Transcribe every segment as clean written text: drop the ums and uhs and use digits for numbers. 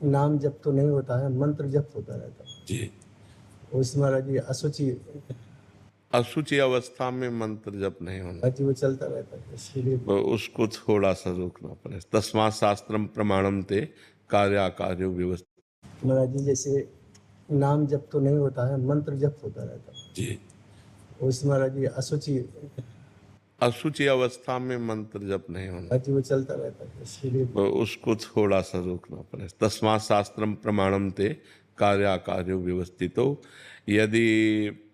नाम जप तो नहीं होता है, मंत्र जप होता रहता है जी। उसमें महाराज जी अशुचि अशुचि अवस्था में मंत्र जप नहीं होना, जी वो चलता रहता है, इसलिए तो उसको थोड़ा सा रोकना पड़े। तस्मात् शास्त्रम प्रमाणम ते कार्याकार्यो व्यवस्थित। महाराज जी जैसे नाम जप तो नहीं होता है, मंत्र जप होता रहता है जी। उसमें महाराज जी अशुचि अशुचि अवस्था में मंत्र जप नहीं होना, जी वो चलता रहता है, इसलिए तो उसको थोड़ा सा रोकना पड़े। तस्मात् शास्त्रम प्रमाणम ते कार्याकार्यो व्यवस्थितो। यदि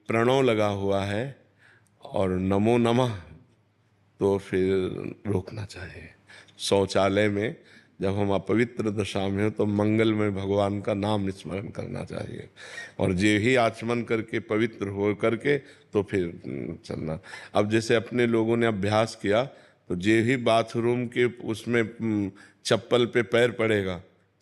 प्रणव लगा हुआ है और नमो नमः, तो फिर रोकना चाहिए। शौचालय में जब हम अपवित्र दशा में हो तो मंगल में भगवान का नाम स्मरण करना चाहिए, और जे ही आचमन करके पवित्र हो करके तो फिर चलना। अब जैसे अपने लोगों ने अभ्यास किया, तो जे ही बाथरूम के उसमें चप्पल पे पैर पड़ेगा,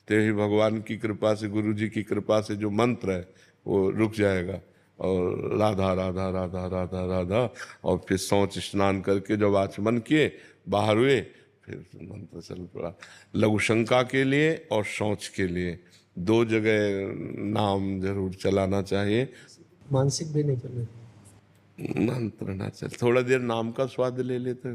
तो ही भगवान की कृपा से, गुरु जी की कृपा से जो मंत्र है वो रुक जाएगा, और राधा राधा राधा राधा राधा, और फिर शौच स्नान करके जब आचमन किए बाहर हुए, फिर मंत्र चल पड़ा। लघु शंका के लिए और शौच के लिए दो जगह नाम जरूर चलाना चाहिए। मानसिक भी नहीं चल मंत्र ना चल, थोड़ा देर नाम का स्वाद ले लेते,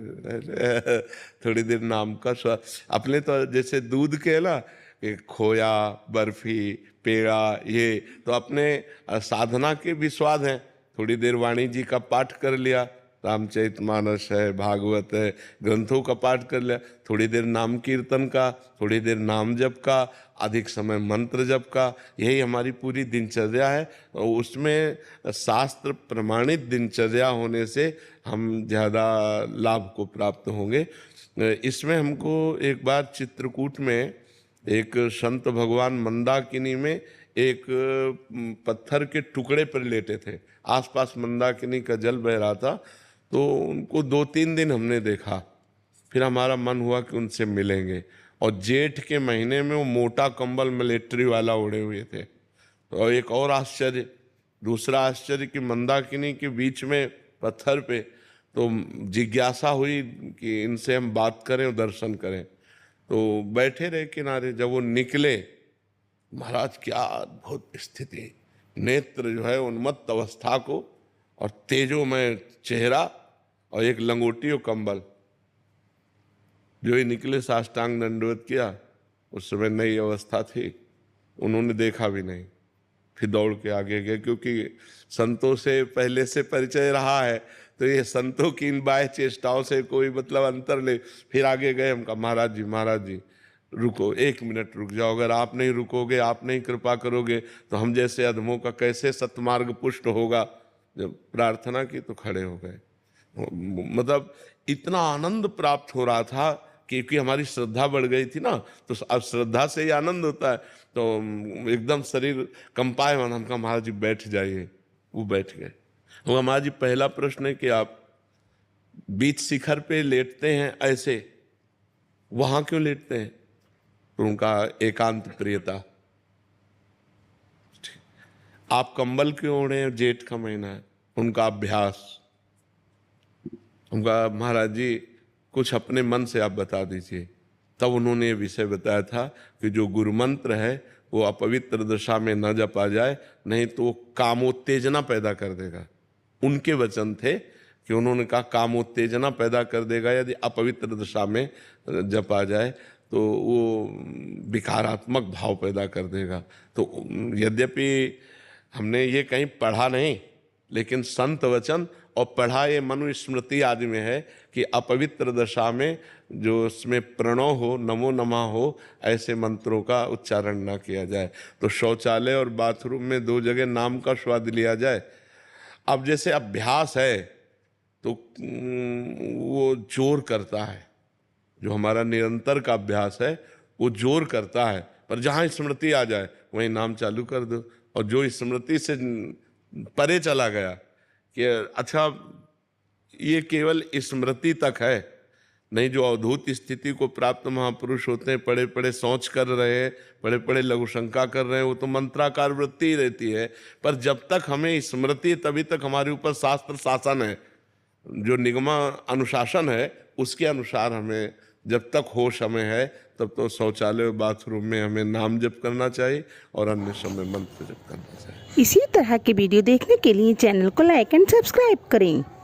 थोड़ी देर नाम का स्वाद। अपने तो जैसे दूध के ना कि खोया, बर्फी, पेड़ा, ये तो अपने साधना के भी स्वाद हैं। थोड़ी देर वाणी जी का पाठ कर लिया, रामचरितमानस है, भागवत है, ग्रंथों का पाठ कर लिया, थोड़ी देर नाम कीर्तन का, थोड़ी देर नाम जप का, अधिक समय मंत्र जप का, यही हमारी पूरी दिनचर्या है। और उसमें शास्त्र प्रमाणित दिनचर्या होने से हम ज़्यादा लाभ को प्राप्त होंगे। इसमें हमको एक बार चित्रकूट में एक संत भगवान मंदाकिनी में एक पत्थर के टुकड़े पर लेटे थे, आसपास मंदाकिनी का जल बह रहा था, तो उनको 2-3 दिन हमने देखा। फिर हमारा मन हुआ कि उनसे मिलेंगे, और जेठ के महीने में वो मोटा कंबल मिलिट्री वाला ओढ़े हुए थे। तो एक और आश्चर्य, दूसरा आश्चर्य कि मंदाकिनी के बीच में पत्थर पे, तो जिज्ञासा हुई कि इनसे हम बात करें और दर्शन करें, तो बैठे रहे किनारे। जब वो निकले, महाराज क्या अद्भुत स्थिति, नेत्र जो है उन्मत्त अवस्था को, और तेजोमय चेहरा, और एक लंगोटी और कंबल। जो ही निकले साष्टांग दंडवत किया, उस समय नई अवस्था थी, उन्होंने देखा भी नहीं, फिर दौड़ के आगे गए, क्योंकि संतों से पहले से परिचय रहा है, तो ये संतों की इन बाह्य चेष्टाओं से कोई मतलब अंतर नहीं। फिर आगे गए, हम कहा महाराज जी रुको, 1 मिनट रुक जाओ, अगर आप नहीं रुकोगे, आप नहीं कृपा करोगे, तो हम जैसे अधमों का कैसे सत्मार्ग पुष्ट होगा। जब प्रार्थना की तो खड़े हो गए। मतलब इतना आनंद प्राप्त हो रहा था, क्योंकि हमारी श्रद्धा बढ़ गई थी ना, तो अब श्रद्धा से ही आनंद होता है, तो एकदम शरीर कंपायमान। हम कहा महाराज जी बैठ जाइए, वो बैठ गए। वो महाराज जी पहला प्रश्न है कि आप बीच शिखर पे लेटते हैं ऐसे, वहां क्यों लेटते हैं? तो उनका एकांत प्रियता। आप कंबल क्यों ओढ़े हैं, जेठ का महीना है? उनका अभ्यास। उनका महाराज जी कुछ अपने मन से आप बता दीजिए। तब उन्होंने ये विषय बताया था कि जो गुरु मंत्र है वो अपवित्र दशा में न जपा जाए, नहीं तो वो कामोत्तेजना पैदा कर देगा। उनके वचन थे कि उन्होंने कहा कामोत्तेजना पैदा कर देगा यदि अपवित्र दशा में जपा जाए, तो वो विकारात्मक भाव पैदा कर देगा। तो यद्यपि हमने ये कहीं पढ़ा नहीं, लेकिन संत वचन और पढ़ा ये मनुस्मृति आदि में है कि अपवित्र दशा में जो उसमें प्रणव हो, नमो नमः हो, ऐसे मंत्रों का उच्चारण ना किया जाए। तो शौचालय और बाथरूम में 2 जगह नाम का स्वाद लिया जाए। अब जैसे अभ्यास है तो वो जोर करता है, जो हमारा निरंतर का अभ्यास है वो जोर करता है, पर जहाँ स्मृति आ जाए वहीं नाम चालू कर दो। और जो स्मृति से परे चला गया कि अच्छा ये केवल स्मृति तक है, नहीं जो अवधूत स्थिति को प्राप्त महापुरुष होते हैं, पड़े पड़े सोच कर रहे हैं, पड़े पड़े लघु शंका कर रहे हैं, वो तो मंत्राकार वृत्ति ही रहती है। पर जब तक हमें स्मृति, तभी तक हमारे ऊपर शास्त्र शासन है, जो निगमा अनुशासन है उसके अनुसार हमें जब तक हो समय है तब तो शौचालय बाथरूम में हमें नाम जप करना चाहिए और अन्य समय मंत्र जप करना चाहिए। इसी तरह के वीडियो देखने के लिए चैनल को लाइक एंड सब्सक्राइब करें।